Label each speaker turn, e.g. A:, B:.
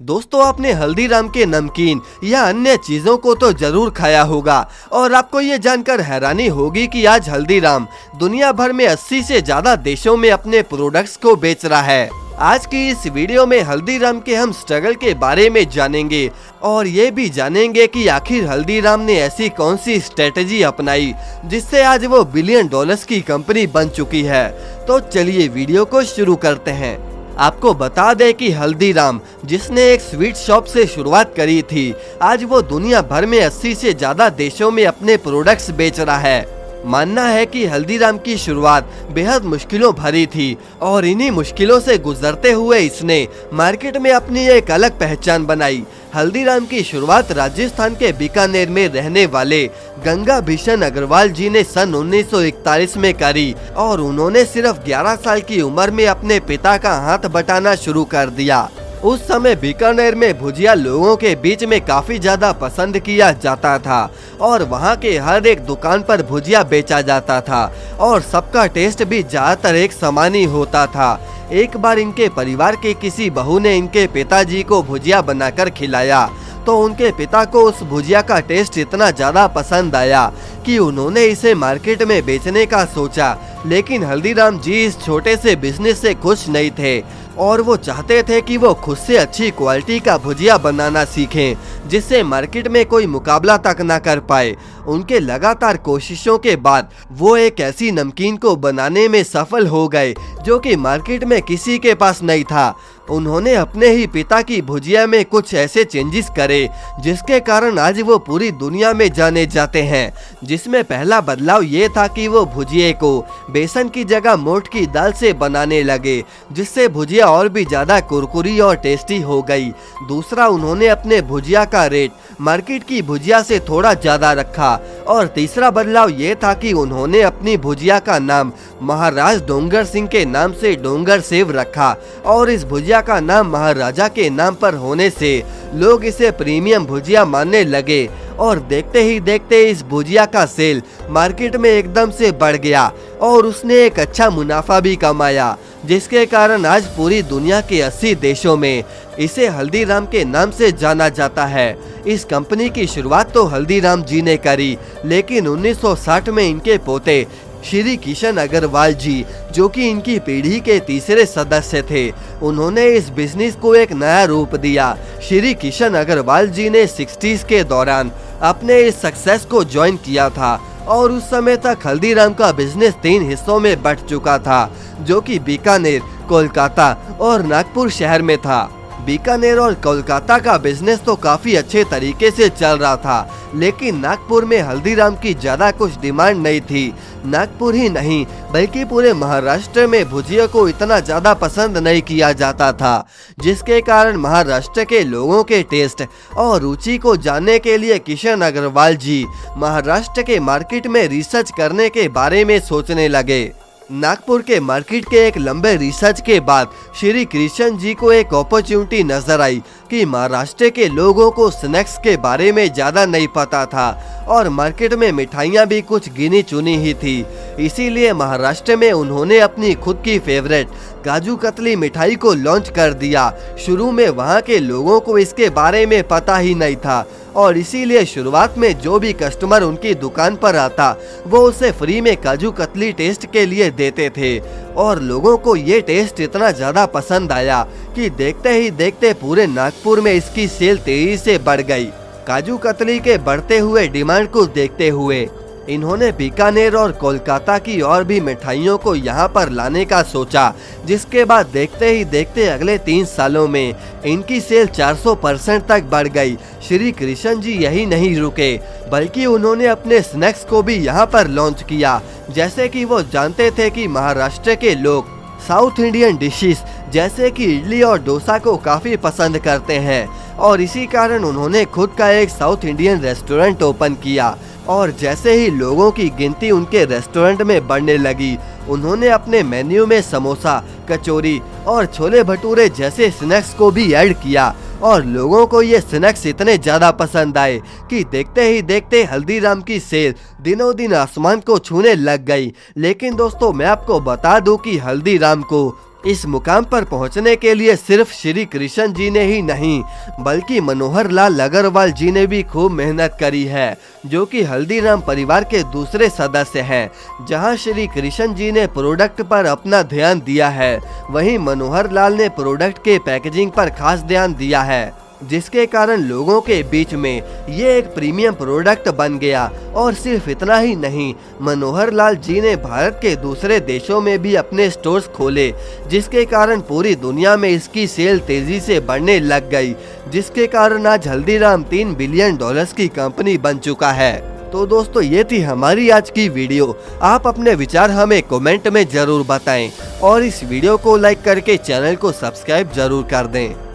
A: दोस्तों, आपने हल्दीराम के नमकीन या अन्य चीजों को तो जरूर खाया होगा और आपको ये जानकर हैरानी होगी कि आज हल्दीराम दुनिया भर में 80 से ज्यादा देशों में अपने प्रोडक्ट्स को बेच रहा है। आज की इस वीडियो में हल्दीराम के हम स्ट्रगल के बारे में जानेंगे और ये भी जानेंगे कि आखिर हल्दीराम ने ऐसी कौन सी स्ट्रेटेजी अपनाई जिससे आज वो बिलियन डॉलर्स की कंपनी बन चुकी है। तो चलिए वीडियो को शुरू करते हैं। आपको बता दें कि हल्दीराम, जिसने एक स्वीट शॉप से शुरुआत करी थी, आज वो दुनिया भर में 80 से ज्यादा देशों में अपने प्रोडक्ट्स बेच रहा है। मानना है कि हल्दीराम की शुरुआत बेहद मुश्किलों भरी थी और इन्हीं मुश्किलों से गुजरते हुए इसने मार्केट में अपनी एक अलग पहचान बनाई। हल्दीराम की शुरुआत राजस्थान के बीकानेर में रहने वाले गंगा भीषण अग्रवाल जी ने सन 1941 में करी और उन्होंने सिर्फ 11 साल की उम्र में अपने पिता का हाथ बटाना शुरू कर दिया। उस समय बीकानेर में भुजिया लोगों के बीच में काफी ज्यादा पसंद किया जाता था और वहाँ के हर एक दुकान पर भुजिया बेचा जाता था और सबका टेस्ट भी ज्यादातर एक समान ही होता था। एक बार इनके परिवार के किसी बहू ने इनके पिताजी को भुजिया बनाकर खिलाया तो उनके पिता को उस भुजिया का टेस्ट इतना ज्यादा पसंद आया कि उन्होंने इसे मार्केट में बेचने का सोचा। लेकिन हल्दीराम जी इस छोटे से बिजनेस से खुश नहीं थे और वो चाहते थे कि वो खुद से अच्छी क्वालिटी का भुजिया बनाना सीखें जिससे मार्केट में कोई मुकाबला तक ना कर पाए। उनके लगातार कोशिशों के बाद वो एक ऐसी नमकीन को बनाने में सफल हो गए जो कि मार्केट में किसी के पास नहीं था। उन्होंने अपने ही पिता की भुजिया में कुछ ऐसे चेंजेस करे जिसके कारण आज वो पूरी दुनिया में जाने जाते हैं। जिसमें पहला बदलाव ये था कि वो भुजिए को बेसन की जगह मोठ की दाल से बनाने लगे जिससे भुजिया और भी ज्यादा कुरकुरी और टेस्टी हो गई। दूसरा, उन्होंने अपने भुजिया का रेट मार्केट की भुजिया से थोड़ा ज्यादा रखा और तीसरा बदलाव ये था कि उन्होंने अपनी भुजिया का नाम महाराज डोंगर सिंह के नाम से डोंगर सेव रखा और इस भुजिया का नाम महाराजा के नाम पर होने से लोग इसे प्रीमियम भुजिया मानने लगे और देखते ही देखते इस भुजिया का सेल मार्केट में एकदम से बढ़ गया और उसने एक अच्छा मुनाफा भी कमाया जिसके कारण आज पूरी दुनिया के 80 देशों में इसे हल्दीराम के नाम से जाना जाता है। इस कंपनी की शुरुआत तो हल्दीराम जी ने करी, लेकिन 1960 में इनके पोते श्री किशन अग्रवाल जी, जो कि इनकी पीढ़ी के तीसरे सदस्य थे, उन्होंने इस बिजनेस को एक नया रूप दिया। श्री किशन अग्रवाल जी ने 60s के दौरान अपने इस सक्सेस को ज्वाइन किया था और उस समय तक हल्दीराम का बिजनेस 3 हिस्सों में बंट चुका था, जो कि बीकानेर, कोलकाता और नागपुर शहर में था। बीकानेर और कोलकाता का बिजनेस तो काफी अच्छे तरीके से चल रहा था, लेकिन नागपुर में हल्दीराम की ज्यादा कुछ डिमांड नहीं थी। नागपुर ही नहीं बल्कि पूरे महाराष्ट्र में भुजिया को इतना ज्यादा पसंद नहीं किया जाता था, जिसके कारण महाराष्ट्र के लोगों के टेस्ट और रुचि को जानने के लिए किशन अग्रवाल जी महाराष्ट्र के मार्केट में रिसर्च करने के बारे में सोचने लगे। नागपुर के मार्केट के एक लंबे रिसर्च के बाद श्री कृष्ण जी को एक अपॉर्चुनिटी नजर आई कि महाराष्ट्र के लोगों को स्नैक्स के बारे में ज्यादा नहीं पता था और मार्केट में मिठाइयाँ भी कुछ गिनी चुनी ही थी। इसीलिए महाराष्ट्र में उन्होंने अपनी खुद की फेवरेट काजू कतली मिठाई को लॉन्च कर दिया। शुरू में वहाँ के लोगों को इसके बारे में पता ही नहीं था और इसीलिए शुरुआत में जो भी कस्टमर उनकी दुकान पर आता वो उसे फ्री में काजू कतली टेस्ट के लिए देते थे और लोगों को ये टेस्ट इतना ज्यादा पसंद आया कि देखते ही देखते पूरे नागपुर में इसकी सेल तेजी से बढ़ गई। काजू कतली के बढ़ते हुए डिमांड को देखते हुए इन्होंने बीकानेर और कोलकाता की और भी मिठाइयों को यहाँ पर लाने का सोचा, जिसके बाद देखते ही देखते अगले 3 सालों में इनकी सेल 400% तक बढ़ गई। श्री कृष्ण जी यही नहीं रुके बल्कि उन्होंने अपने स्नैक्स को भी यहाँ पर लॉन्च किया। जैसे कि वो जानते थे कि महाराष्ट्र के लोग साउथ इंडियन डिशेस जैसे कि इडली और डोसा को काफी पसंद करते हैं और इसी कारण उन्होंने खुद का एक साउथ इंडियन रेस्टोरेंट ओपन किया और जैसे ही लोगों की गिनती उनके रेस्टोरेंट में बढ़ने लगी, उन्होंने अपने मेन्यू में समोसा, कचौरी और छोले भटूरे जैसे स्नैक्स को भी ऐड किया और लोगों को ये स्नैक्स इतने ज्यादा पसंद आए कि देखते ही देखते हल्दीराम की सेल दिनों दिन आसमान को छूने लग गई। लेकिन दोस्तों, मैं आपको बता दूं कि हल्दीराम को इस मुकाम पर पहुंचने के लिए सिर्फ श्री कृष्ण जी ने ही नहीं बल्कि मनोहर लाल अग्रवाल जी ने भी खूब मेहनत करी है, जो कि हल्दीराम परिवार के दूसरे सदस्य हैं। जहां श्री कृष्ण जी ने प्रोडक्ट पर अपना ध्यान दिया है, वहीं मनोहर लाल ने प्रोडक्ट के पैकेजिंग पर खास ध्यान दिया है, जिसके कारण लोगों के बीच में ये एक प्रीमियम प्रोडक्ट बन गया। और सिर्फ इतना ही नहीं, मनोहर लाल जी ने भारत के दूसरे देशों में भी अपने स्टोर्स खोले, जिसके कारण पूरी दुनिया में इसकी सेल तेजी से बढ़ने लग गई, जिसके कारण आज हल्दीराम $3 बिलियन की कंपनी बन चुका है। तो दोस्तों, ये थी हमारी आज की वीडियो। आप अपने विचार हमें कमेंट में जरूर बताएं और इस वीडियो को लाइक करके चैनल को सब्सक्राइब जरूर कर दें।